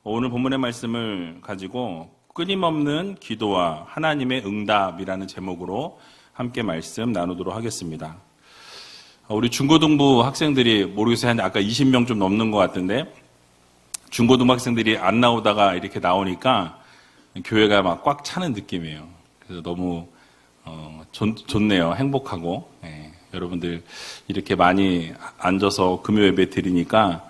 오늘 본문의 말씀을 가지고 끊임없는 기도와 하나님의 응답이라는 제목으로 함께 말씀 나누도록 하겠습니다. 우리 중고등부 학생들이 모르겠어요. 한 아까 20명 좀 넘는 것 같은데 중고등부 학생들이 안 나오다가 이렇게 나오니까 교회가 막 꽉 차는 느낌이에요. 그래서 너무 좋네요. 행복하고 여러분들 이렇게 많이 앉아서 금요 예배 드리니까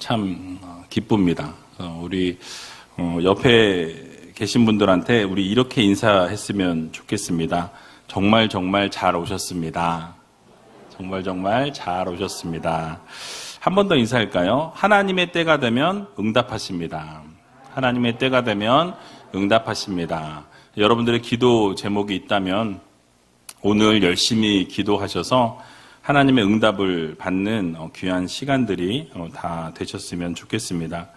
참 기쁩니다. 우리 옆에 계신 분들한테 우리 이렇게 인사했으면 좋겠습니다. 정말 잘 오셨습니다. 정말 잘 오셨습니다. 한 번 더 인사할까요? 하나님의 때가 되면 응답하십니다. 하나님의 때가 되면 응답하십니다. 여러분들의 기도 제목이 있다면 오늘 열심히 기도하셔서 하나님의 응답을 받는 귀한 시간들이 다 되셨으면 좋겠습니다.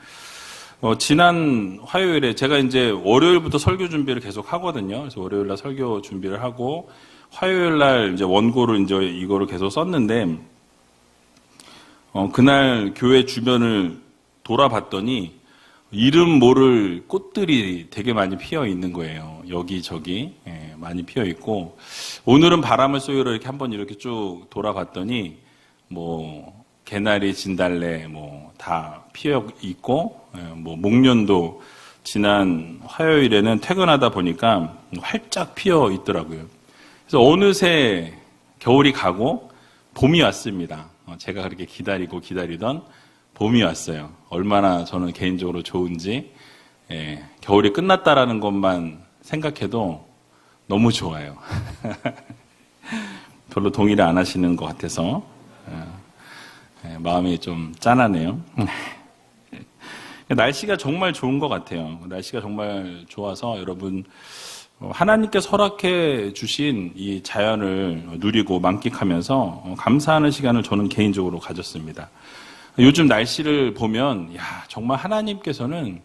지난 화요일에 제가 이제 월요일부터 설교 준비를 계속 하거든요. 그래서 월요일날 설교 준비를 하고 화요일날 이제 원고를 이제 이거를 계속 썼는데 그날 교회 주변을 돌아봤더니 이름 모를 꽃들이 되게 많이 피어 있는 거예요. 여기저기 많이 피어 있고 오늘은 바람을 쏘이러 이렇게 한번 이렇게 쭉 돌아봤더니 뭐 개나리, 진달래 뭐 다 피어 있고 뭐 목련도 지난 화요일에는 퇴근하다 보니까 활짝 피어 있더라고요. 그래서 어느새 겨울이 가고 봄이 왔습니다. 제가 그렇게 기다리던 봄이 왔어요. 얼마나 저는 개인적으로 좋은지 겨울이 끝났다라는 것만 생각해도 너무 좋아요. 별로 동의를 안 하시는 것 같아서 마음이 좀 짠하네요. 날씨가 정말 좋은 것 같아요. 날씨가 정말 좋아서 여러분 하나님께서 허락해 주신 이 자연을 누리고 만끽하면서 감사하는 시간을 저는 개인적으로 가졌습니다. 요즘 날씨를 보면 정말 하나님께서는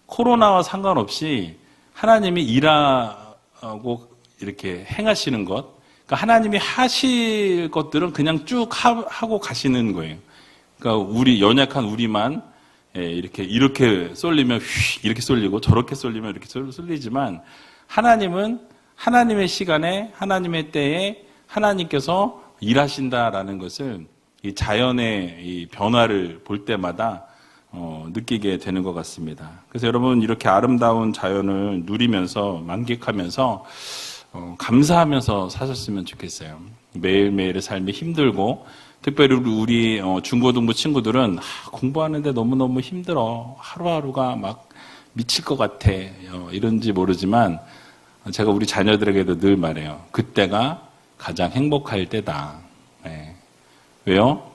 코로나와 상관없이 하나님이 일하고 이렇게 행하시는 것, 그러니까 하나님이 하실 것들은 그냥 쭉 하고 가시는 거예요. 그러니까 연약한 우리만 이렇게 쏠리면 이렇게 쏠리고 저렇게 쏠리면 이렇게 쏠리지만 하나님은 하나님의 시간에 하나님의 때에 하나님께서 일하신다라는 것을 이 자연의 이 변화를 볼 때마다 느끼게 되는 것 같습니다. 그래서 여러분 이렇게 아름다운 자연을 누리면서 만끽하면서 감사하면서 사셨으면 좋겠어요. 매일매일의 삶이 힘들고 특별히 우리 중고등부 친구들은 공부하는데 너무너무 힘들어. 하루하루가 막 미칠 것 같아. 이런지 모르지만 제가 우리 자녀들에게도 늘 말해요. 그때가 가장 행복할 때다. 왜요?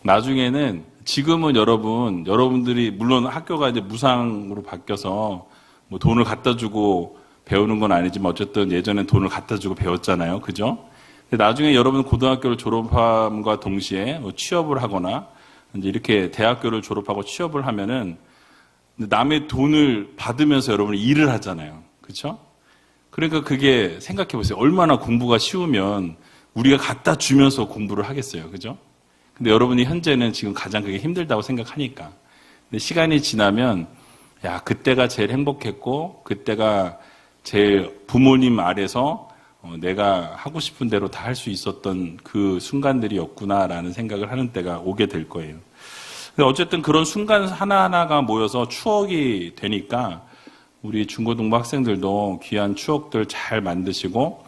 나중에는 지금은 여러분들이 물론 학교가 이제 무상으로 바뀌어서 뭐 돈을 갖다 주고 배우는 건 아니지만 어쨌든 예전엔 돈을 갖다 주고 배웠잖아요. 그죠? 근데 나중에 여러분 고등학교를 졸업함과 동시에 취업을 하거나 이제 이렇게 대학교를 졸업하고 취업을 하면은 남의 돈을 받으면서 여러분이 일을 하잖아요. 그렇죠? 그러니까 그게 생각해 보세요. 얼마나 공부가 쉬우면 우리가 갖다 주면서 공부를 하겠어요. 그죠? 근데 여러분이 현재는 지금 가장 그게 힘들다고 생각하니까. 근데 시간이 지나면 그때가 제일 행복했고 그때가 제일 부모님 아래서 내가 하고 싶은 대로 다 할 수 있었던 그 순간들이었구나라는 생각을 하는 때가 오게 될 거예요. 근데 어쨌든 그런 순간 하나하나가 모여서 추억이 되니까 우리 중고등부 학생들도 귀한 추억들 잘 만드시고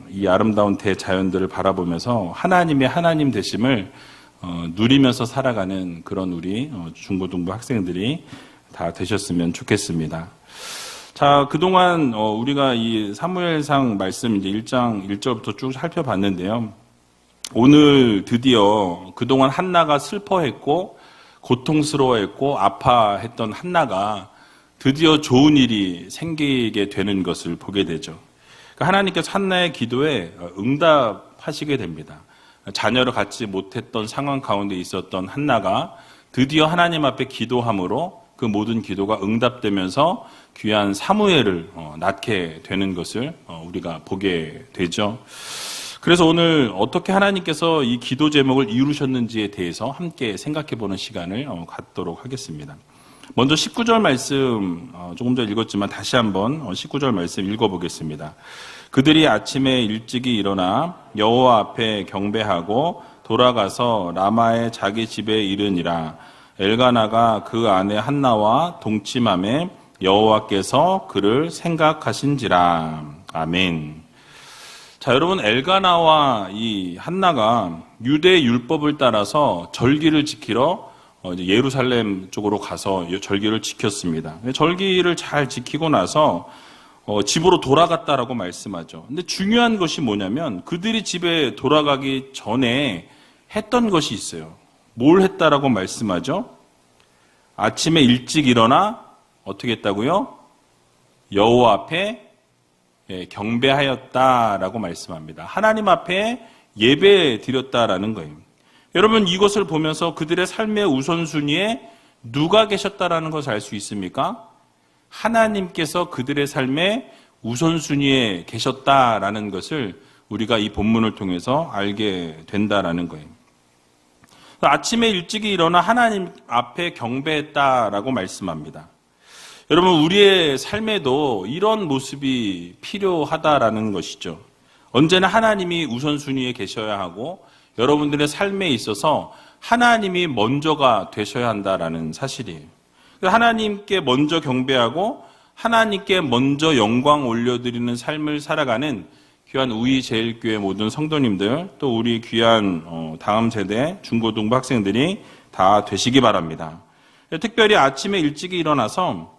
이 아름다운 대자연들을 바라보면서 하나님의 하나님 되심을 누리면서 살아가는 그런 우리 중고등부 학생들이 다 되셨으면 좋겠습니다. 자, 그동안 우리가 이 사무엘상 말씀 이제 1장 1절부터 쭉 살펴봤는데요. 오늘 드디어 그동안 한나가 슬퍼했고 고통스러워했고 아파했던 한나가 드디어 좋은 일이 생기게 되는 것을 보게 되죠. 하나님께서 한나의 기도에 응답하시게 됩니다. 자녀를 갖지 못했던 상황 가운데 있었던 한나가 드디어 하나님 앞에 기도함으로 그 모든 기도가 응답되면서 귀한 사무엘을 낳게 되는 것을 우리가 보게 되죠. 그래서 오늘 어떻게 하나님께서 이 기도 제목을 이루셨는지에 대해서 함께 생각해 보는 시간을 갖도록 하겠습니다. 먼저 19절 말씀 조금 전에 읽었지만 다시 한번 19절 말씀 읽어보겠습니다. 그들이 아침에 일찍이 일어나 여호와 앞에 경배하고 돌아가서 라마의 자기 집에 이르니라. 엘가나가 그 아내 한나와 동침함에 여호와께서 그를 생각하신지라. 아멘. 자, 여러분, 엘가나와 이 한나가 유대 율법을 따라서 절기를 지키러 이제 예루살렘 쪽으로 가서 절기를 지켰습니다. 절기를 잘 지키고 나서 집으로 돌아갔다라고 말씀하죠. 근데 중요한 것이 뭐냐면 그들이 집에 돌아가기 전에 했던 것이 있어요. 뭘 했다라고 말씀하죠? 아침에 일찍 일어나 어떻게 했다고요? 여호와 앞에 경배하였다라고 말씀합니다. 하나님 앞에 예배 드렸다라는 거예요. 여러분, 이것을 보면서 그들의 삶의 우선순위에 누가 계셨다라는 것을 알 수 있습니까? 하나님께서 그들의 삶의 우선순위에 계셨다라는 것을 우리가 이 본문을 통해서 알게 된다라는 거예요. 아침에 일찍이 일어나 하나님 앞에 경배했다라고 말씀합니다. 여러분, 우리의 삶에도 이런 모습이 필요하다라는 것이죠. 언제나 하나님이 우선순위에 계셔야 하고 여러분들의 삶에 있어서 하나님이 먼저가 되셔야 한다라는 사실이에요. 하나님께 먼저 경배하고 하나님께 먼저 영광 올려드리는 삶을 살아가는 귀한 우이제일교회 모든 성도님들, 또 우리 귀한 다음 세대 중고등부 학생들이 다 되시기 바랍니다. 특별히 아침에 일찍이 일어나서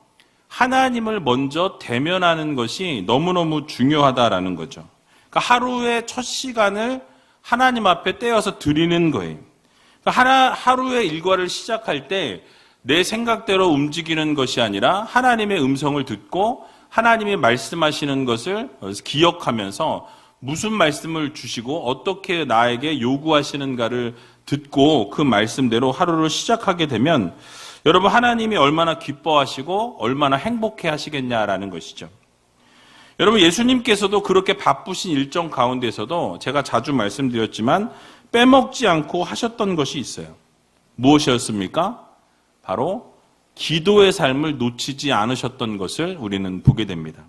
하나님을 먼저 대면하는 것이 너무너무 중요하다라는 거죠. 그러니까 하루의 첫 시간을 하나님 앞에 떼어서 드리는 거예요. 그러니까 하루의 일과를 시작할 때 내 생각대로 움직이는 것이 아니라 하나님의 음성을 듣고 하나님이 말씀하시는 것을 기억하면서 무슨 말씀을 주시고 어떻게 나에게 요구하시는가를 듣고 그 말씀대로 하루를 시작하게 되면 여러분, 하나님이 얼마나 기뻐하시고 얼마나 행복해 하시겠냐라는 것이죠. 여러분, 예수님께서도 그렇게 바쁘신 일정 가운데서도 제가 자주 말씀드렸지만 빼먹지 않고 하셨던 것이 있어요. 무엇이었습니까? 바로 기도의 삶을 놓치지 않으셨던 것을 우리는 보게 됩니다.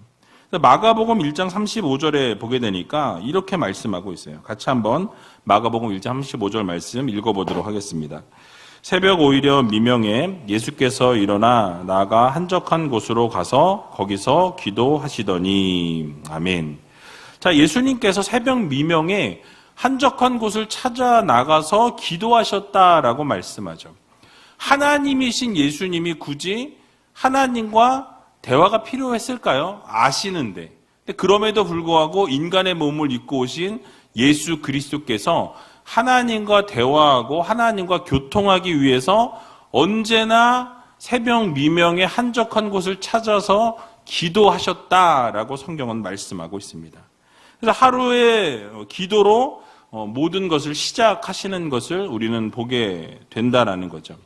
마가복음 1장 35절에 보게 되니까 이렇게 말씀하고 있어요. 같이 한번 마가복음 1장 35절 말씀 읽어보도록 하겠습니다. 새벽 오히려 미명에 예수께서 일어나 나가 한적한 곳으로 가서 거기서 기도하시더니. 아멘. 자, 예수님께서 새벽 미명에 한적한 곳을 찾아 나가서 기도하셨다라고 말씀하죠. 하나님이신 예수님이 굳이 하나님과 대화가 필요했을까요? 아시는데. 그럼에도 불구하고 인간의 몸을 입고 오신 예수 그리스도께서 하나님과 대화하고 하나님과 교통하기 위해서 언제나 새벽 미명에 한적한 곳을 찾아서 기도하셨다라고 성경은 말씀하고 있습니다. 그래서 하루의 기도로 모든 것을 시작하시는 것을 우리는 보게 된다라는 거죠.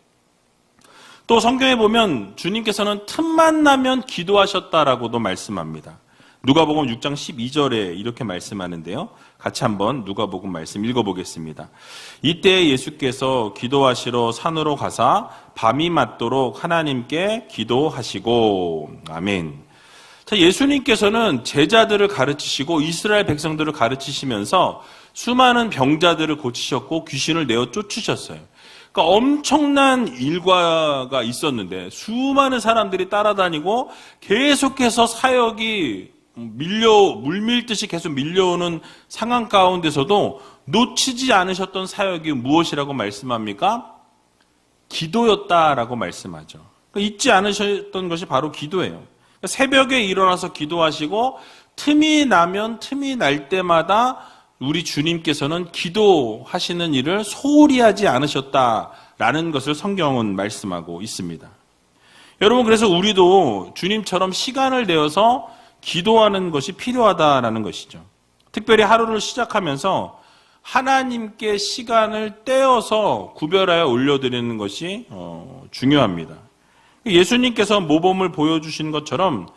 또 성경에 보면 주님께서는 틈만 나면 기도하셨다라고도 말씀합니다. 누가복음 6장 12절에 이렇게 말씀하는데요. 같이 한번 누가복음 말씀 읽어보겠습니다. 이때 예수께서 기도하시러 산으로 가사 밤이 맞도록 하나님께 기도하시고. 아멘. 자, 예수님께서는 제자들을 가르치시고 이스라엘 백성들을 가르치시면서 수많은 병자들을 고치셨고 귀신을 내어 쫓으셨어요. 그러니까 엄청난 일과가 있었는데 수많은 사람들이 따라다니고 계속해서 사역이 물밀듯이 계속 밀려오는 상황 가운데서도 놓치지 않으셨던 사역이 무엇이라고 말씀합니까? 기도였다라고 말씀하죠. 그러니까 잊지 않으셨던 것이 바로 기도예요. 그러니까 새벽에 일어나서 기도하시고 틈이 나면 틈이 날 때마다 우리 주님께서는 기도하시는 일을 소홀히 하지 않으셨다라는 것을 성경은 말씀하고 있습니다. 여러분, 그래서 우리도 주님처럼 시간을 내어서 기도하는 것이 필요하다라는 것이죠. 특별히 하루를 시작하면서 하나님께 시간을 떼어서 구별하여 올려드리는 것이 중요합니다. 예수님께서 모범을 보여주신 것처럼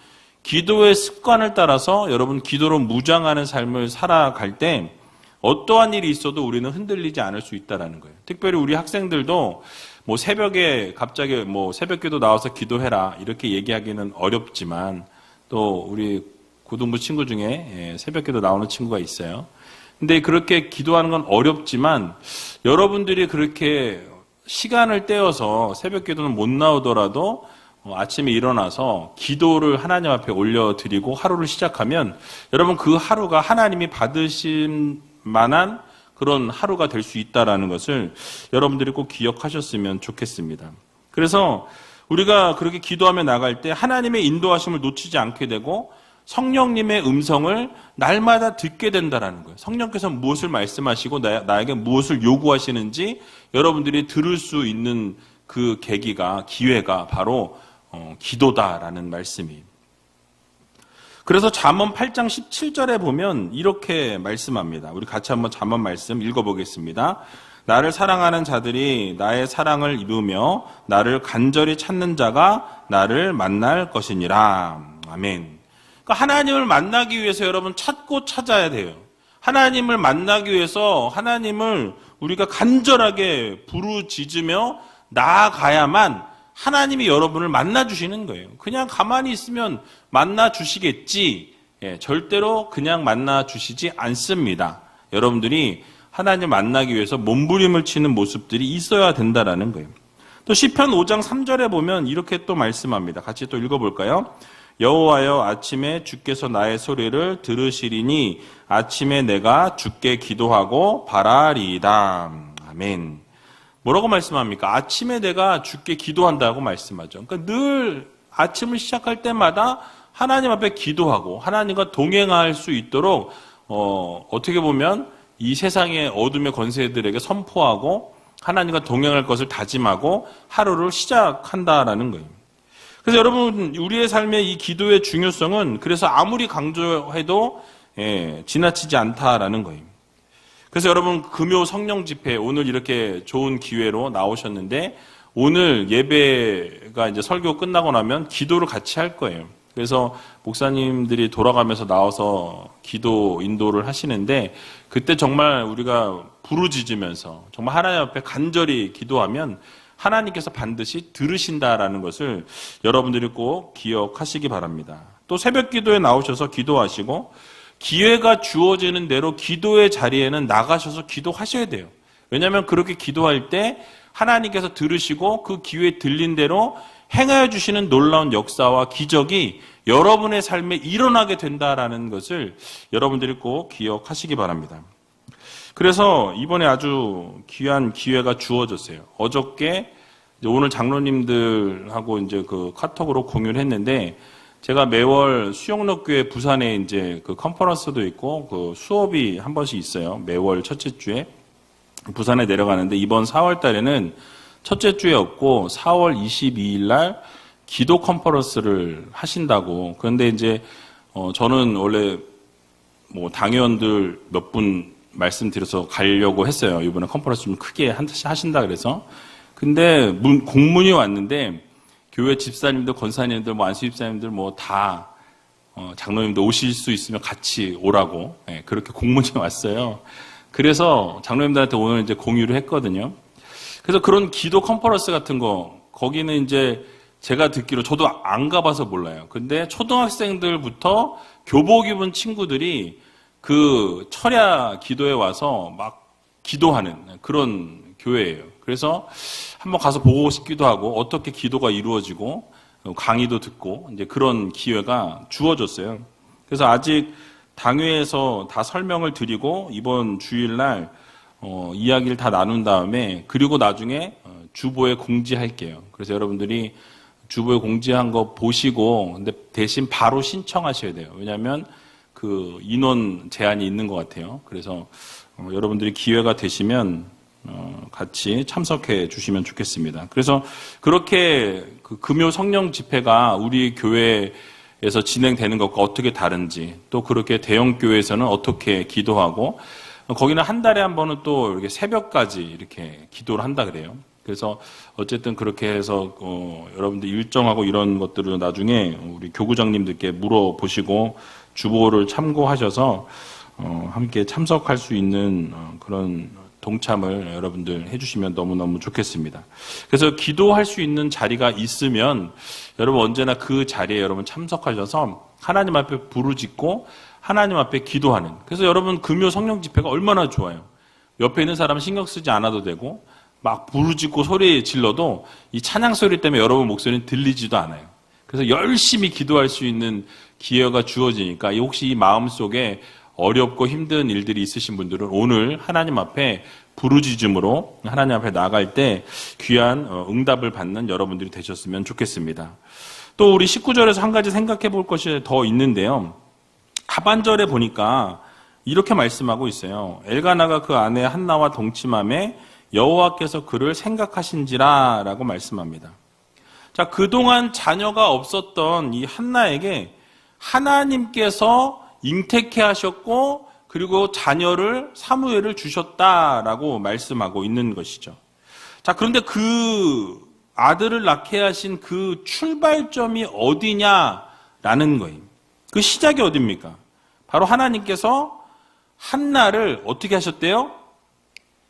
기도의 습관을 따라서 여러분 기도로 무장하는 삶을 살아갈 때 어떠한 일이 있어도 우리는 흔들리지 않을 수 있다는 거예요. 특별히 우리 학생들도 뭐 새벽에 갑자기 뭐 새벽기도 나와서 기도해라 이렇게 얘기하기는 어렵지만 또 우리 고등부 친구 중에 새벽기도 나오는 친구가 있어요. 근데 그렇게 기도하는 건 어렵지만 여러분들이 그렇게 시간을 떼어서 새벽기도는 못 나오더라도 아침에 일어나서 기도를 하나님 앞에 올려드리고 하루를 시작하면 여러분 그 하루가 하나님이 받으신 만한 그런 하루가 될 수 있다라는 것을 여러분들이 꼭 기억하셨으면 좋겠습니다. 그래서 우리가 그렇게 기도하며 나갈 때 하나님의 인도하심을 놓치지 않게 되고 성령님의 음성을 날마다 듣게 된다라는 거예요. 성령께서 무엇을 말씀하시고 나에게 무엇을 요구하시는지 여러분들이 들을 수 있는 그 계기가, 기회가 바로 기도다라는 말씀이에요. 그래서 잠언 8장 17절에 보면 이렇게 말씀합니다. 우리 같이 한번 잠언 말씀 읽어보겠습니다. 나를 사랑하는 자들이 나의 사랑을 입으며 나를 간절히 찾는 자가 나를 만날 것이니라. 아멘. 그러니까 하나님을 만나기 위해서 여러분 찾고 찾아야 돼요. 하나님을 만나기 위해서 하나님을 우리가 간절하게 부르짖으며 나아가야만 하나님이 여러분을 만나주시는 거예요. 그냥 가만히 있으면 만나주시겠지. 절대로 그냥 만나주시지 않습니다. 여러분들이 하나님 만나기 위해서 몸부림을 치는 모습들이 있어야 된다라는 거예요. 또 시편 5장 3절에 보면 이렇게 또 말씀합니다. 같이 또 읽어볼까요? 여호와여 아침에 주께서 나의 소리를 들으시리니 아침에 내가 주께 기도하고 바라리이다. 아멘. 뭐라고 말씀합니까? 아침에 내가 주께 기도한다고 말씀하죠. 그러니까 늘 아침을 시작할 때마다 하나님 앞에 기도하고 하나님과 동행할 수 있도록 어떻게 보면 이 세상의 어둠의 권세들에게 선포하고 하나님과 동행할 것을 다짐하고 하루를 시작한다라는 거예요. 그래서 여러분 우리의 삶의 이 기도의 중요성은 그래서 아무리 강조해도 지나치지 않다라는 거예요. 그래서 여러분 금요 성령 집회 오늘 이렇게 좋은 기회로 나오셨는데 오늘 예배가 이제 설교 끝나고 나면 기도를 같이 할 거예요. 그래서 목사님들이 돌아가면서 나와서 기도 인도를 하시는데 그때 정말 우리가 부르짖으면서 정말 하나님 앞에 간절히 기도하면 하나님께서 반드시 들으신다라는 것을 여러분들이 꼭 기억하시기 바랍니다. 또 새벽 기도에 나오셔서 기도하시고 기회가 주어지는 대로 기도의 자리에는 나가셔서 기도하셔야 돼요. 왜냐하면 그렇게 기도할 때 하나님께서 들으시고 그 기회에 들린 대로 행하여 주시는 놀라운 역사와 기적이 여러분의 삶에 일어나게 된다라는 것을 여러분들이 꼭 기억하시기 바랍니다. 그래서 이번에 아주 귀한 기회가 주어졌어요. 어저께 오늘 장로님들하고 이제 그 카톡으로 공유를 했는데 제가 매월 수영록교회 부산에 이제 그 컨퍼런스도 있고 그 수업이 한 번씩 있어요. 매월 첫째 주에 부산에 내려가는데 이번 4월 달에는 첫째 주에 없고 4월 22일 날 기도 컨퍼런스를 하신다고. 그런데 이제 저는 원래 뭐 당회원들 몇 분 말씀드려서 가려고 했어요. 이번에 컨퍼런스 좀 크게 하신다 그래서. 근데 공문이 왔는데 교회 집사님들, 권사님들, 뭐 안수 집사님들 뭐 다 장로님들 오실 수 있으면 같이 오라고 그렇게 공문이 왔어요. 그래서 장로님들한테 오늘 이제 공유를 했거든요. 그래서 그런 기도 컨퍼런스 같은 거 거기는 이제 제가 듣기로 저도 안 가봐서 몰라요. 근데 초등학생들부터 교복 입은 친구들이 그 철야 기도에 와서 막 기도하는 그런 교회예요. 그래서 한번 가서 보고 싶기도 하고 어떻게 기도가 이루어지고 강의도 듣고 이제 그런 기회가 주어졌어요. 그래서 아직 당회에서 다 설명을 드리고 이번 주일날 이야기를 다 나눈 다음에 그리고 나중에 주보에 공지할게요. 그래서 여러분들이 주보에 공지한 거 보시고 근데 대신 바로 신청하셔야 돼요. 왜냐하면 그 인원 제한이 있는 것 같아요. 그래서 여러분들이 기회가 되시면 같이 참석해 주시면 좋겠습니다. 그래서 그렇게 그 금요 성령 집회가 우리 교회에서 진행되는 것과 어떻게 다른지 또 그렇게 대형 교회에서는 어떻게 기도하고 거기는 한 달에 한 번은 또 이렇게 새벽까지 이렇게 기도를 한다 그래요. 그래서 어쨌든 그렇게 해서 여러분들 일정하고 이런 것들을 나중에 우리 교구장님들께 물어보시고 주보를 참고하셔서 함께 참석할 수 있는 그런 동참을 여러분들 해주시면 너무너무 좋겠습니다. 그래서 기도할 수 있는 자리가 있으면 여러분 언제나 그 자리에 여러분 참석하셔서 하나님 앞에 부르짖고 하나님 앞에 기도하는, 그래서 여러분 금요 성령 집회가 얼마나 좋아요. 옆에 있는 사람 신경 쓰지 않아도 되고 막 부르짖고 소리 질러도 이 찬양 소리 때문에 여러분 목소리는 들리지도 않아요. 그래서 열심히 기도할 수 있는 기회가 주어지니까 혹시 이 마음속에 어렵고 힘든 일들이 있으신 분들은 오늘 하나님 앞에 부르짖음으로 하나님 앞에 나아갈 때 귀한 응답을 받는 여러분들이 되셨으면 좋겠습니다. 또 우리 19절에서 한 가지 생각해 볼 것이 더 있는데요. 하반절에 보니까 이렇게 말씀하고 있어요. 엘가나가 그 아내 한나와 동침함에 여호와께서 그를 생각하신지라 라고 말씀합니다. 자, 그동안 자녀가 없었던 이 한나에게 하나님께서 잉태케 하셨고 그리고 자녀를 사무엘을 주셨다라고 말씀하고 있는 것이죠. 자, 그런데 그 아들을 낳게 하신 그 출발점이 어디냐라는 거예요. 그 시작이 어디입니까? 바로 하나님께서 한나를 어떻게 하셨대요?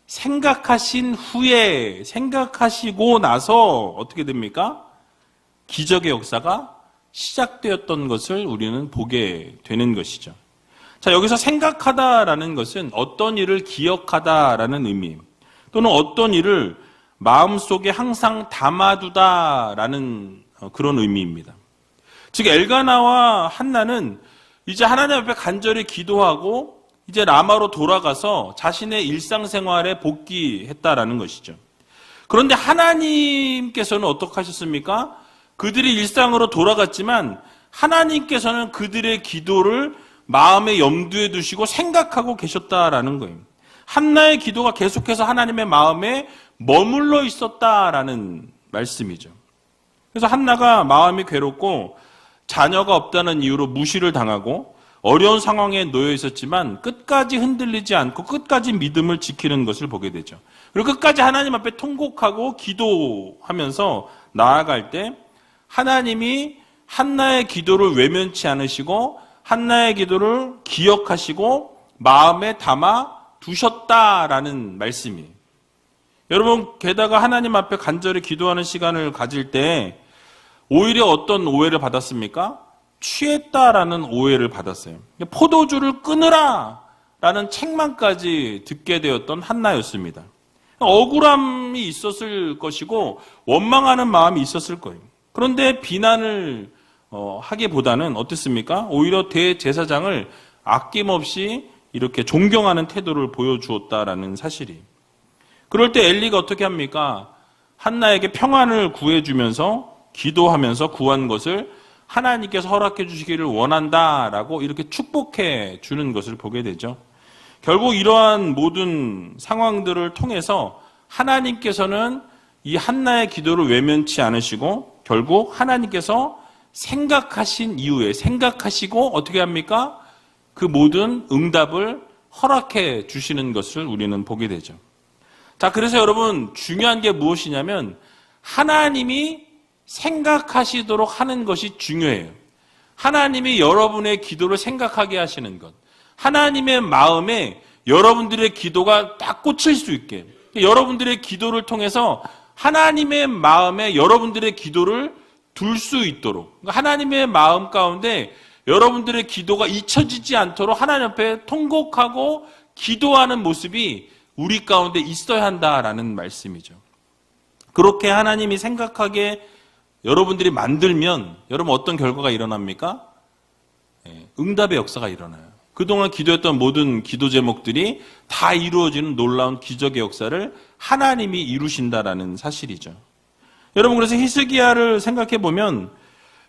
생각하신 후에, 생각하시고 나서 어떻게 됩니까? 기적의 역사가 시작되었던 것을 우리는 보게 되는 것이죠. 자, 여기서 생각하다라는 것은 어떤 일을 기억하다라는 의미, 또는 어떤 일을 마음속에 항상 담아두다라는 그런 의미입니다. 즉 엘가나와 한나는 이제 하나님 앞에 간절히 기도하고 이제 라마로 돌아가서 자신의 일상생활에 복귀했다라는 것이죠. 그런데 하나님께서는 어떻게 하셨습니까? 그들이 일상으로 돌아갔지만 하나님께서는 그들의 기도를 마음의 염두에 두시고 생각하고 계셨다라는 거예요. 한나의 기도가 계속해서 하나님의 마음에 머물러 있었다라는 말씀이죠. 그래서 한나가 마음이 괴롭고 자녀가 없다는 이유로 무시를 당하고 어려운 상황에 놓여 있었지만 끝까지 흔들리지 않고 끝까지 믿음을 지키는 것을 보게 되죠. 그리고 끝까지 하나님 앞에 통곡하고 기도하면서 나아갈 때 하나님이 한나의 기도를 외면치 않으시고 한나의 기도를 기억하시고 마음에 담아 두셨다라는 말씀이에요. 여러분, 게다가 하나님 앞에 간절히 기도하는 시간을 가질 때 오히려 어떤 오해를 받았습니까? 취했다라는 오해를 받았어요. 포도주를 끊으라 라는 책망까지 듣게 되었던 한나였습니다. 억울함이 있었을 것이고 원망하는 마음이 있었을 거예요. 그런데 비난을 하기보다는 어땠습니까? 오히려 대제사장을 아낌없이 이렇게 존경하는 태도를 보여주었다라는 사실이. 그럴 때 엘리가 어떻게 합니까? 한나에게 평안을 구해주면서 기도하면서 구한 것을 하나님께서 허락해 주시기를 원한다라고 이렇게 축복해 주는 것을 보게 되죠. 결국 이러한 모든 상황들을 통해서 하나님께서는 이 한나의 기도를 외면치 않으시고 결국 하나님께서 생각하신 이후에 생각하시고 어떻게 합니까? 그 모든 응답을 허락해 주시는 것을 우리는 보게 되죠. 자, 그래서 여러분 중요한 게 무엇이냐면 하나님이 생각하시도록 하는 것이 중요해요. 하나님이 여러분의 기도를 생각하게 하시는 것. 하나님의 마음에 여러분들의 기도가 딱 꽂힐 수 있게. 여러분들의 기도를 통해서 하나님의 마음에 여러분들의 기도를 둘 수 있도록. 하나님의 마음 가운데 여러분들의 기도가 잊혀지지 않도록 하나님 앞에 통곡하고 기도하는 모습이 우리 가운데 있어야 한다라는 말씀이죠. 그렇게 하나님이 생각하게 여러분들이 만들면 여러분 어떤 결과가 일어납니까? 응답의 역사가 일어나요. 그동안 기도했던 모든 기도 제목들이 다 이루어지는 놀라운 기적의 역사를 하나님이 이루신다라는 사실이죠. 여러분, 그래서 히스기야를 생각해 보면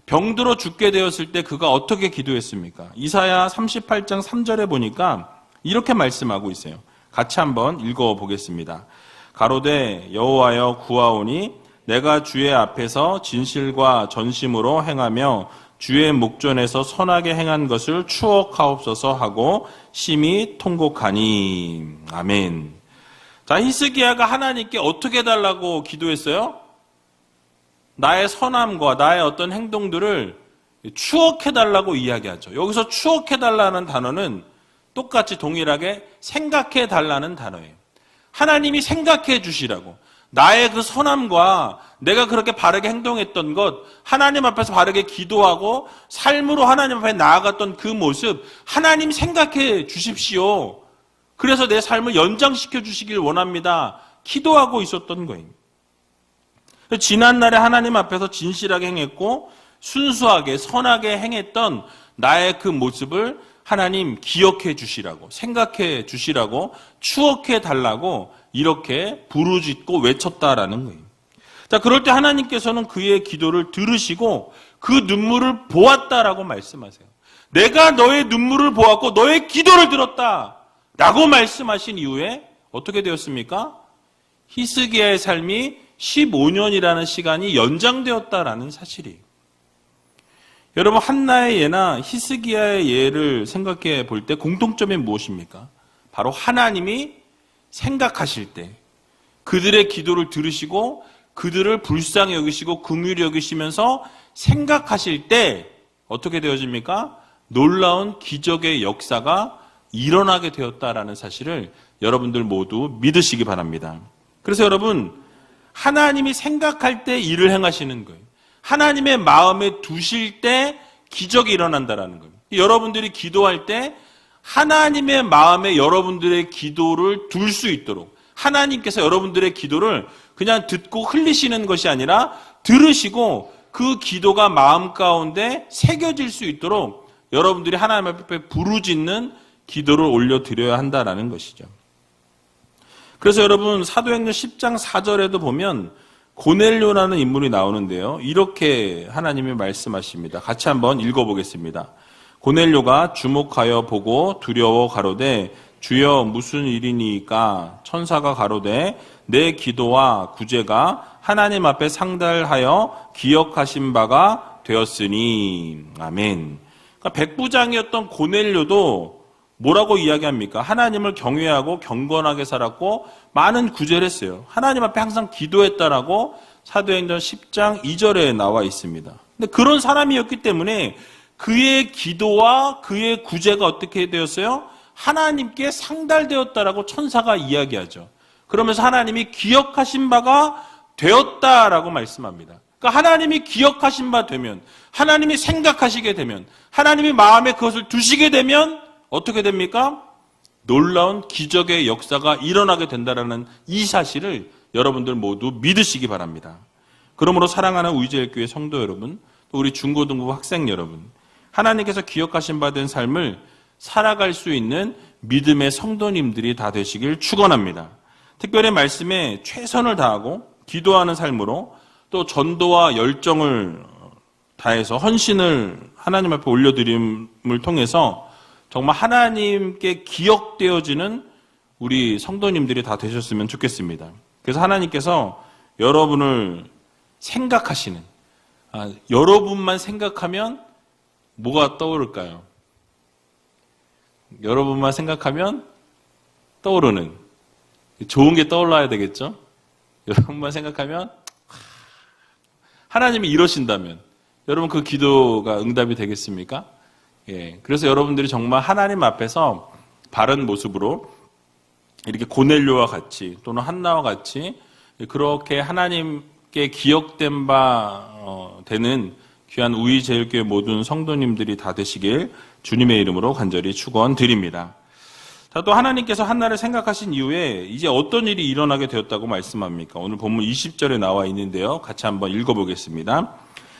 병들어 죽게 되었을 때 그가 어떻게 기도했습니까? 이사야 38장 3절에 보니까 이렇게 말씀하고 있어요. 같이 한번 읽어보겠습니다. 가로되 여호와여 구하오니 내가 주의 앞에서 진실과 전심으로 행하며 주의 목전에서 선하게 행한 것을 추억하옵소서 하고 심히 통곡하니. 아멘. 자, 히스기야가 하나님께 어떻게 해달라고 기도했어요? 나의 선함과 나의 어떤 행동들을 추억해달라고 이야기하죠. 여기서 추억해달라는 단어는 똑같이 동일하게 생각해달라는 단어예요. 하나님이 생각해 주시라고. 나의 그 선함과 내가 그렇게 바르게 행동했던 것, 하나님 앞에서 바르게 기도하고 삶으로 하나님 앞에 나아갔던 그 모습, 하나님 생각해 주십시오. 그래서 내 삶을 연장시켜 주시길 원합니다. 기도하고 있었던 거예요. 지난날에 하나님 앞에서 진실하게 행했고 순수하게 선하게 행했던 나의 그 모습을 하나님 기억해 주시라고, 생각해 주시라고, 추억해 달라고 이렇게 부르짖고 외쳤다라는 거예요. 자, 그럴 때 하나님께서는 그의 기도를 들으시고 그 눈물을 보았다라고 말씀하세요. 내가 너의 눈물을 보았고 너의 기도를 들었다 라고 말씀하신 이후에 어떻게 되었습니까? 히스기야의 삶이 15년이라는 시간이 연장되었다라는 사실이에요. 여러분, 한나의 예나 히스기야의 예를 생각해 볼 때 공통점이 무엇입니까? 바로 하나님이 생각하실 때 그들의 기도를 들으시고 그들을 불쌍히 여기시고 긍휼히 여기시면서 생각하실 때 어떻게 되어집니까? 놀라운 기적의 역사가 일어나게 되었다라는 사실을 여러분들 모두 믿으시기 바랍니다. 그래서 여러분, 하나님이 생각할 때 일을 행하시는 거예요. 하나님의 마음에 두실 때 기적이 일어난다라는 거예요. 여러분들이 기도할 때 하나님의 마음에 여러분들의 기도를 둘 수 있도록 하나님께서 여러분들의 기도를 그냥 듣고 흘리시는 것이 아니라 들으시고 그 기도가 마음 가운데 새겨질 수 있도록 여러분들이 하나님 앞에 부르짖는 기도를 올려드려야 한다라는 것이죠. 그래서 여러분, 사도행전 10장 4절에도 보면 고넬료라는 인물이 나오는데요. 이렇게 하나님이 말씀하십니다. 같이 한번 읽어보겠습니다. 고넬료가 주목하여 보고 두려워 가로되 주여 무슨 일이니까? 천사가 가로되 내 기도와 구제가 하나님 앞에 상달하여 기억하신 바가 되었으니. 아멘. 그러니까 백부장이었던 고넬료도 뭐라고 이야기합니까? 하나님을 경외하고 경건하게 살았고 많은 구제를 했어요. 하나님 앞에 항상 기도했다라고 사도행전 10장 2절에 나와 있습니다. 근데 그런 사람이었기 때문에 그의 기도와 그의 구제가 어떻게 되었어요? 하나님께 상달되었다라고 천사가 이야기하죠. 그러면서 하나님이 기억하신 바가 되었다라고 말씀합니다. 그러니까 하나님이 기억하신 바 되면, 하나님이 생각하시게 되면, 하나님이 마음에 그것을 두시게 되면 어떻게 됩니까? 놀라운 기적의 역사가 일어나게 된다는 이 사실을 여러분들 모두 믿으시기 바랍니다. 그러므로 사랑하는 우이제일교회 성도 여러분, 또 우리 중고등부 학생 여러분, 하나님께서 기억하신 바 된 삶을 살아갈 수 있는 믿음의 성도님들이 다 되시길 축원합니다. 특별히 말씀에 최선을 다하고 기도하는 삶으로 또 전도와 열정을 다해서 헌신을 하나님 앞에 올려드림을 통해서 정말 하나님께 기억되어지는 우리 성도님들이 다 되셨으면 좋겠습니다. 그래서 하나님께서 여러분을 생각하시는, 여러분만 생각하면 뭐가 떠오를까요? 여러분만 생각하면 떠오르는, 좋은 게 떠올라야 되겠죠? 여러분만 생각하면, 하나님이 이러신다면 여러분 그 기도가 응답이 되겠습니까? 예, 그래서 여러분들이 정말 하나님 앞에서 바른 모습으로 이렇게 고넬료와 같이 또는 한나와 같이 그렇게 하나님께 기억된 바 되는 귀한 우이제일교회 모든 성도님들이 다 되시길 주님의 이름으로 간절히 축원드립니다. 자, 또 하나님께서 한나를 생각하신 이후에 이제 어떤 일이 일어나게 되었다고 말씀합니까? 오늘 본문 20절에 나와 있는데요. 같이 한번 읽어보겠습니다.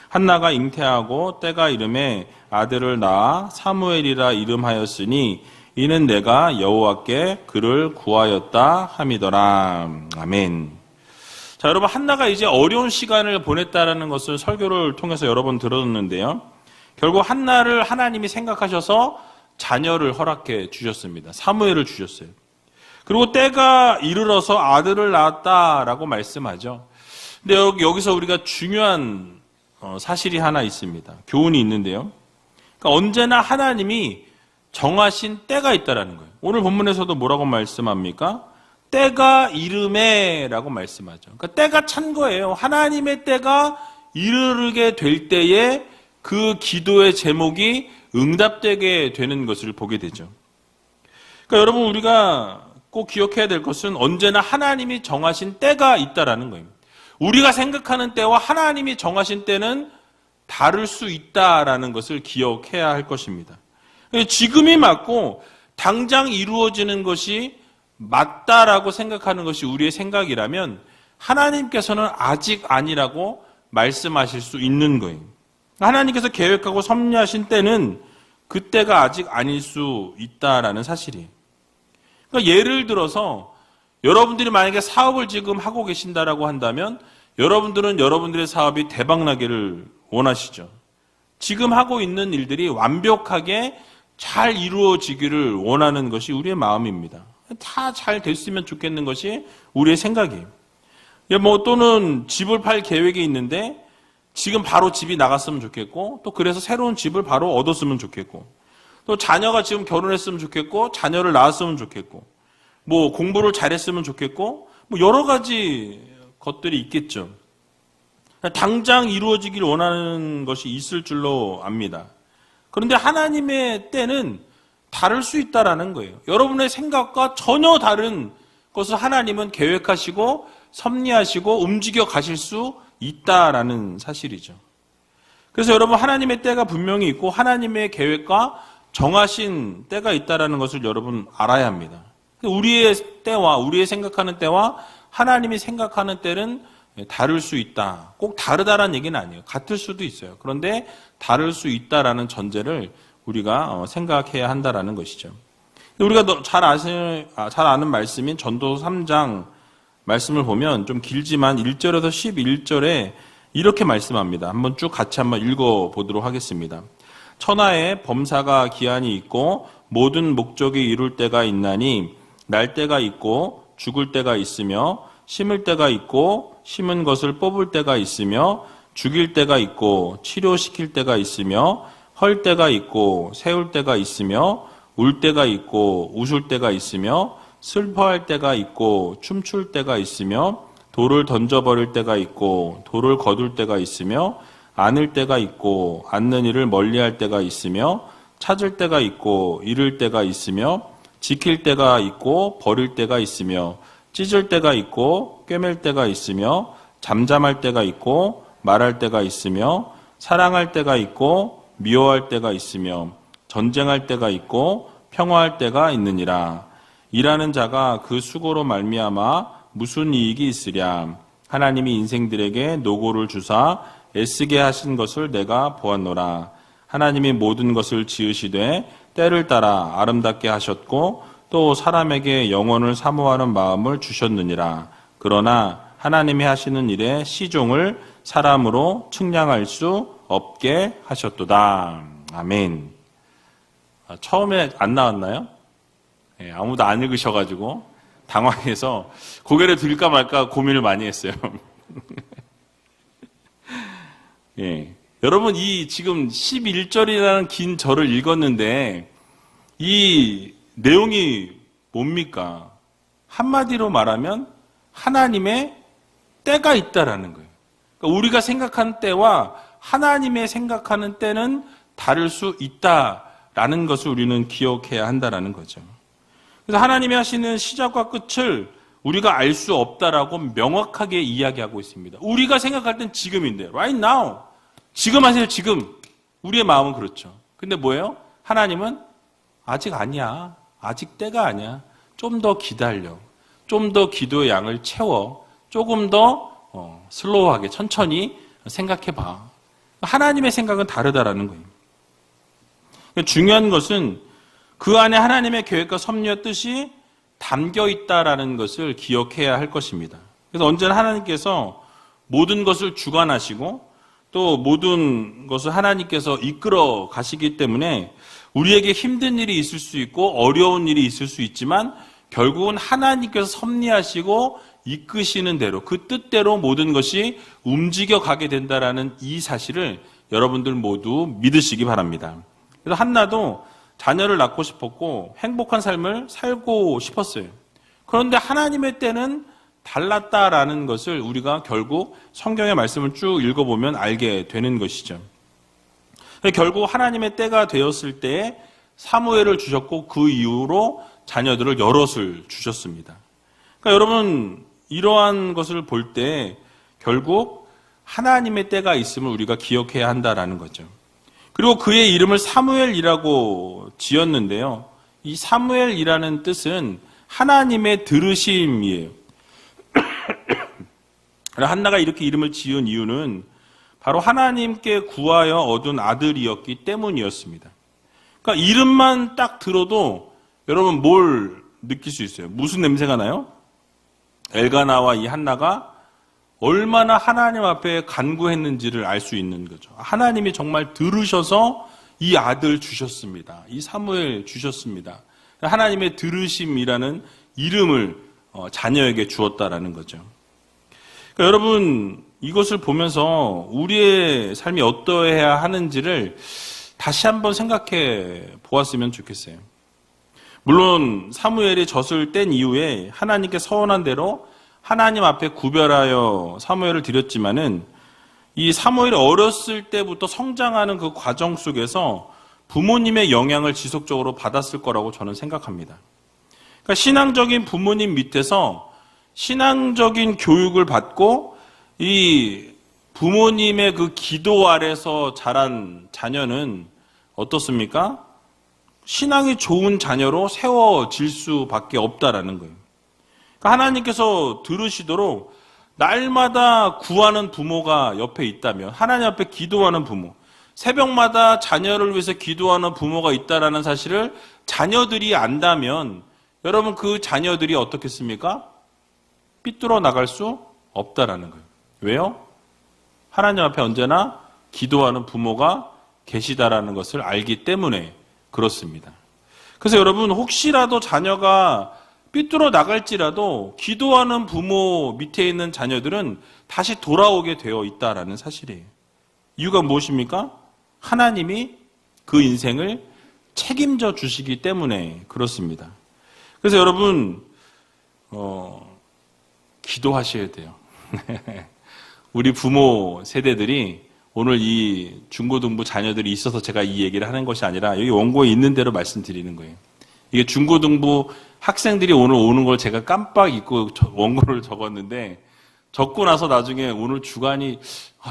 한나가 잉태하고 때가 이름에 아들을 낳아 사무엘이라 이름하였으니 이는 내가 여호와께 그를 구하였다 함이더라. 아멘. 자, 여러분, 한나가 이제 어려운 시간을 보냈다라는 것을 설교를 통해서 여러 번 들었는데요. 결국 한나를 하나님이 생각하셔서 자녀를 허락해 주셨습니다. 사무엘을 주셨어요. 그리고 때가 이르러서 아들을 낳았다라고 말씀하죠. 근데 여기서 우리가 중요한 사실이 하나 있습니다. 교훈이 있는데요. 그러니까 언제나 하나님이 정하신 때가 있다라는 거예요. 오늘 본문에서도 뭐라고 말씀합니까? 때가 이름에라고 말씀하죠. 그러니까 때가 찬 거예요. 하나님의 때가 이르게 될 때에 그 기도의 제목이 응답되게 되는 것을 보게 되죠. 그러니까 여러분, 우리가 꼭 기억해야 될 것은 언제나 하나님이 정하신 때가 있다라는 거예요. 우리가 생각하는 때와 하나님이 정하신 때는 다를 수 있다라는 것을 기억해야 할 것입니다. 지금이 맞고 당장 이루어지는 것이 맞다라고 생각하는 것이 우리의 생각이라면 하나님께서는 아직 아니라고 말씀하실 수 있는 거예요. 하나님께서 계획하고 섭리하신 때는 그때가 아직 아닐 수 있다라는 사실이에요. 그러니까 예를 들어서 여러분들이 만약에 사업을 지금 하고 계신다라고 한다면 여러분들은 여러분들의 사업이 대박나기를 원하시죠. 지금 하고 있는 일들이 완벽하게 잘 이루어지기를 원하는 것이 우리의 마음입니다. 다 잘 됐으면 좋겠는 것이 우리의 생각이에요. 또는 집을 팔 계획이 있는데 지금 바로 집이 나갔으면 좋겠고, 또 그래서 새로운 집을 바로 얻었으면 좋겠고, 또 자녀가 지금 결혼했으면 좋겠고, 자녀를 낳았으면 좋겠고, 공부를 잘했으면 좋겠고, 여러 가지 것들이 있겠죠. 당장 이루어지길 원하는 것이 있을 줄로 압니다. 그런데 하나님의 때는 다를 수 있다라는 거예요. 여러분의 생각과 전혀 다른 것을 하나님은 계획하시고 섭리하시고 움직여 가실 수 있다라는 사실이죠. 그래서 여러분, 하나님의 때가 분명히 있고 하나님의 계획과 정하신 때가 있다라는 것을 여러분 알아야 합니다. 우리의 때와 우리의 생각하는 때와 하나님이 생각하는 때는 다를 수 있다. 꼭 다르다라는 얘기는 아니에요. 같을 수도 있어요. 그런데 다를 수 있다라는 전제를 우리가 생각해야 한다라는 것이죠. 우리가 잘 아는 말씀인 전도서 3장 말씀을 보면 좀 길지만 1절에서 11절에 이렇게 말씀합니다. 한번 쭉 같이 한번 읽어보도록 하겠습니다. 천하에 범사가 기한이 있고 모든 목적이 이룰 때가 있나니 날 때가 있고 죽을 때가 있으며 심을 때가 있고 심은 것을 뽑을 때가 있으며 죽일 때가 있고 치료시킬 때가 있으며 헐 때가 있고 세울 때가 있으며 울 때가 있고 웃을 때가 있으며 슬퍼할 때가 있고 춤출 때가 있으며 돌을 던져버릴 때가 있고 돌을 거둘 때가 있으며 안을 때가 있고 안는 이를 멀리할 때가 있으며 찾을 때가 있고 잃을 때가 있으며 지킬 때가 있고 버릴 때가 있으며 찢을 때가 있고 꿰맬 때가 있으며 잠잠할 때가 있고 말할 때가 있으며 사랑할 때가 있고 미워할 때가 있으며 전쟁할 때가 있고 평화할 때가 있느니라. 일하는 자가 그 수고로 말미암아 무슨 이익이 있으랴. 하나님이 인생들에게 노고를 주사 애쓰게 하신 것을 내가 보았노라. 하나님이 모든 것을 지으시되 때를 따라 아름답게 하셨고 또 사람에게 영혼을 사모하는 마음을 주셨느니라. 그러나 하나님이 하시는 일에 시종을 사람으로 측량할 수 없게 하셨도다. 아멘. 처음에 안 나왔나요? 아무도 안 읽으셔가지고 당황해서 고개를 들까 말까 고민을 많이 했어요. 여러분, 이 지금 11절이라는 긴 절을 읽었는데 이 내용이 뭡니까? 한마디로 말하면 하나님의 때가 있다라는 거예요. 그러니까 우리가 생각하는 때와 하나님의 생각하는 때는 다를 수 있다라는 것을 우리는 기억해야 한다라는 거죠. 그래서 하나님이 하시는 시작과 끝을 우리가 알 수 없다라고 명확하게 이야기하고 있습니다. 우리가 생각할 땐 지금인데, right now. 지금 하세요, 지금. 우리의 마음은 그렇죠. 근데 뭐예요? 하나님은 아직 아니야. 아직 때가 아니야. 좀 더 기다려. 좀 더 기도의 양을 채워. 조금 더 슬로우하게, 천천히 생각해봐. 하나님의 생각은 다르다라는 거예요. 중요한 것은 그 안에 하나님의 계획과 섭리와 뜻이 담겨 있다라는 것을 기억해야 할 것입니다. 그래서 언제나 하나님께서 모든 것을 주관하시고 또 모든 것을 하나님께서 이끌어 가시기 때문에 우리에게 힘든 일이 있을 수 있고 어려운 일이 있을 수 있지만 결국은 하나님께서 섭리하시고 이끄시는 대로 그 뜻대로 모든 것이 움직여 가게 된다라는 이 사실을 여러분들 모두 믿으시기 바랍니다. 그래서 한나도 자녀를 낳고 싶었고 행복한 삶을 살고 싶었어요. 그런데 하나님의 때는 달랐다라는 것을 우리가 결국 성경의 말씀을 쭉 읽어보면 알게 되는 것이죠. 결국 하나님의 때가 되었을 때에 사무엘을 주셨고 그 이후로 자녀들을 여럿을 주셨습니다. 그러니까 여러분, 이러한 것을 볼 때 결국 하나님의 때가 있음을 우리가 기억해야 한다라는 거죠. 그리고 그의 이름을 사무엘이라고 지었는데요. 이 사무엘이라는 뜻은 하나님의 들으심이에요. 한나가 이렇게 이름을 지은 이유는 바로 하나님께 구하여 얻은 아들이었기 때문이었습니다. 그러니까 이름만 딱 들어도 여러분 뭘 느낄 수 있어요? 무슨 냄새가 나요? 엘가나와 이 한나가 얼마나 하나님 앞에 간구했는지를 알 수 있는 거죠. 하나님이 정말 들으셔서 이 아들 주셨습니다. 이 사무엘 주셨습니다. 하나님의 들으심이라는 이름을 자녀에게 주었다라는 거죠. 그러니까 여러분, 이것을 보면서 우리의 삶이 어떠해야 하는지를 다시 한번 생각해 보았으면 좋겠어요. 물론 사무엘이 젖을 뗀 이후에 하나님께 서원한 대로 하나님 앞에 구별하여 사무엘을 드렸지만은 이 사무엘이 어렸을 때부터 성장하는 그 과정 속에서 부모님의 영향을 지속적으로 받았을 거라고 저는 생각합니다. 그러니까 신앙적인 부모님 밑에서 신앙적인 교육을 받고 이 부모님의 그 기도 아래서 자란 자녀는 어떻습니까? 신앙이 좋은 자녀로 세워질 수밖에 없다라는 거예요. 그러니까 하나님께서 들으시도록 날마다 구하는 부모가 옆에 있다면, 하나님 앞에 기도하는 부모, 새벽마다 자녀를 위해서 기도하는 부모가 있다라는 사실을 자녀들이 안다면 여러분 그 자녀들이 어떻겠습니까? 삐뚤어 나갈 수 없다라는 거예요. 왜요? 하나님 앞에 언제나 기도하는 부모가 계시다라는 것을 알기 때문에 그렇습니다. 그래서 여러분 혹시라도 자녀가 삐뚤어 나갈지라도 기도하는 부모 밑에 있는 자녀들은 다시 돌아오게 되어 있다라는 사실이에요. 이유가 무엇입니까? 하나님이 그 인생을 책임져 주시기 때문에 그렇습니다. 그래서 여러분 기도하셔야 돼요. 우리 부모 세대들이 오늘 이 중고등부 자녀들이 있어서 제가 이 얘기를 하는 것이 아니라 여기 원고에 있는 대로 말씀드리는 거예요. 이게 중고등부 학생들이 오늘 오는 걸 제가 깜빡 잊고 원고를 적었는데 적고 나서 나중에 오늘 주간이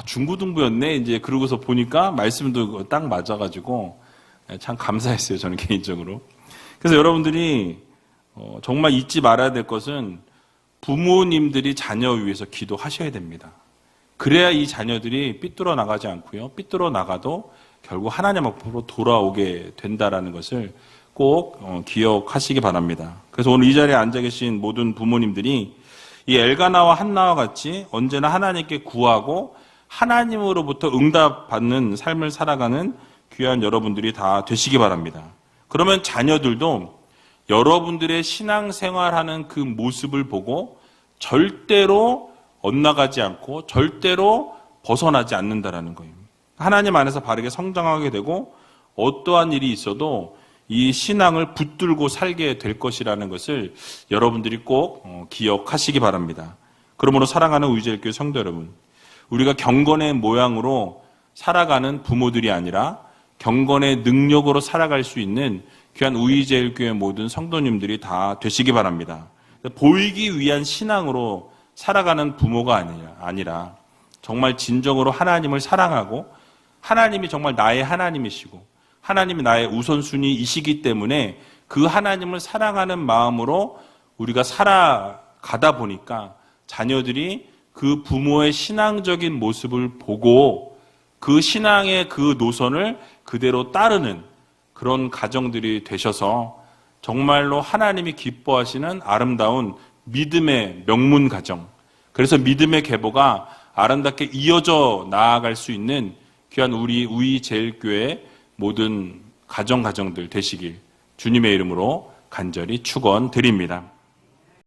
중고등부였네 이제 그러고서 보니까 말씀도 딱 맞아가지고 참 감사했어요. 저는 개인적으로. 그래서 여러분들이 정말 잊지 말아야 될 것은 부모님들이 자녀 위해서 기도하셔야 됩니다. 그래야 이 자녀들이 삐뚤어 나가지 않고요. 삐뚤어 나가도 결국 하나님 앞으로 돌아오게 된다라는 것을 꼭 기억하시기 바랍니다. 그래서 오늘 이 자리에 앉아 계신 모든 부모님들이 이 엘가나와 한나와 같이 언제나 하나님께 구하고 하나님으로부터 응답받는 삶을 살아가는 귀한 여러분들이 다 되시기 바랍니다. 그러면 자녀들도 여러분들의 신앙생활하는 그 모습을 보고 절대로 엇나가지 않고 절대로 벗어나지 않는다라는 거예요. 하나님 안에서 바르게 성장하게 되고 어떠한 일이 있어도 이 신앙을 붙들고 살게 될 것이라는 것을 여러분들이 꼭 기억하시기 바랍니다. 그러므로 사랑하는 우리제일교회 성도 여러분, 우리가 경건의 모양으로 살아가는 부모들이 아니라 경건의 능력으로 살아갈 수 있는 귀한 우리제일교회 모든 성도님들이 다 되시기 바랍니다. 보이기 위한 신앙으로 살아가는 부모가 아니라 정말 진정으로 하나님을 사랑하고 하나님이 정말 나의 하나님이시고 하나님이 나의 우선순위이시기 때문에 그 하나님을 사랑하는 마음으로 우리가 살아가다 보니까 자녀들이 그 부모의 신앙적인 모습을 보고 그 신앙의 그 노선을 그대로 따르는 그런 가정들이 되셔서 정말로 하나님이 기뻐하시는 아름다운 믿음의 명문 가정, 그래서 믿음의 계보가 아름답게 이어져 나아갈 수 있는 귀한 우리 우이제일교회 모든 가정들 되시길 주님의 이름으로 간절히 축원드립니다.